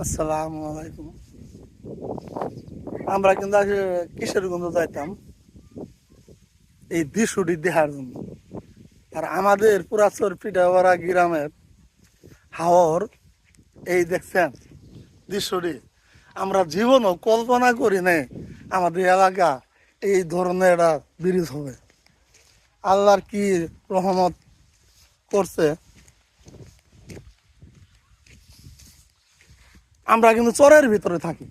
আসসালামু আলাইকুম। আমরা কিন্তু আগে কিশোরগঞ্জ যাইতাম এই দৃশ্যটি দেখার জন্য। আর আমাদের পুরাচর পিঠাওয়ারা গ্রামের হাওর এই দেখছেন দৃশ্যটি আমরা জীবনও কল্পনা করি নাই আমাদের এলাকা এই ধরনের একটা ব্রিজ হবে। আল্লাহর কি রহমত করছে। আমরা কিন্তু চরের ভিতরে থাকি।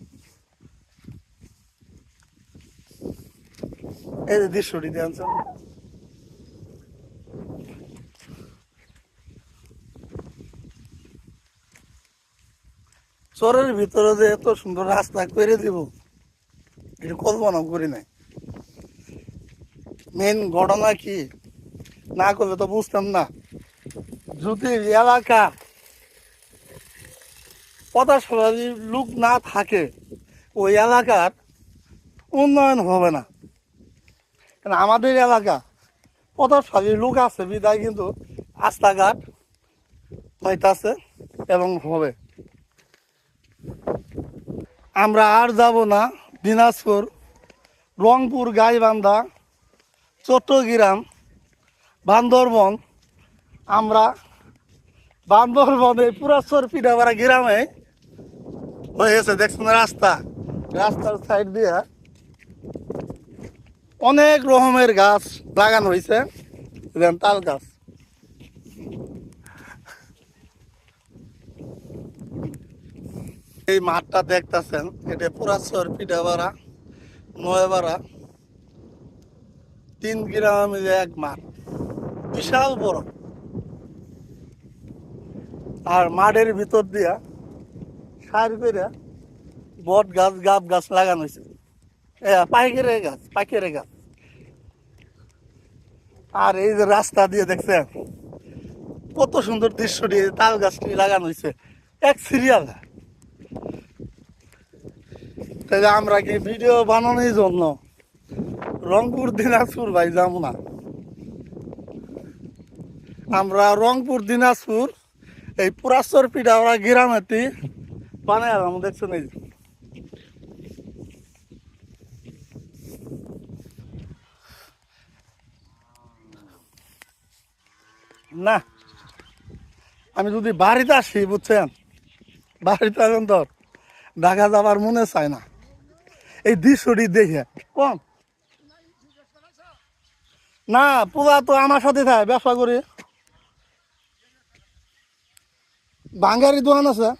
এই যে দৃশ্যটি দেখছেন, চরের ভিতরে যে এত সুন্দর রাস্তা করে দিব এটা কল্পনা করি নাই। মেন ঘটনা কি না করলে তো বুঝতাম না। যদি এলাকা প্রতাপশালী লোক না থাকে ওই এলাকার উন্নয়ন হবে না। কারণ আমাদের এলাকা প্রতাপশালী লোক আছে বিদায় কিন্তু রাস্তাঘাট হইতাছে এবং হবে। আমরা আর যাব না দিনাজপুর, রংপুর, গাইবান্ধা, চট্টগ্রাম, বান্দরবন। আমরা বান্দরবনে পুরাচর পিঠাপাড়া গ্রামে হয়েছে দেখছেন রাস্তার সাইড দিয়ে অনেক রকমের গাছ লাগানো হয়েছে, তাল গাছ। এই মাঠটা দেখতেছেন এটা পুরাচর পিঠাপাড়া নয়পাড়া 3 গ্রাম মিলে এক মাঠ, বিশাল বড়। আর মাঠের ভিতর দিয়া সারি করে বট গাছ গাব গাছ লাগানো হয়েছে, পাইকারি গাছ। আর এই যে রাস্তা দিয়ে দেখছেন কত সুন্দর দৃশ্যটি, তাল গাছটি লাগানো হয়েছে এক সিরিয়াল। তাহলে আমরা কি ভিডিও বানানোর জন্য রংপুর দিনাজপুর ভাই যাবো না। আমরা রংপুর দিনাজপুর এই পুরাচর পিঠাপাড়া গ্রামেতে বানায় দেখছেন এই না। আমি যদি বাড়িতে আসি বুঝছেন, বাড়িতে এখন তো ঢাকা যাবার মনে চায় না এই দৃশ্যটি দেখে। কম না, পূজা তো আমার সাথে থাকে, ব্যবসা করি, বাঙ্গারি দোকান আছে।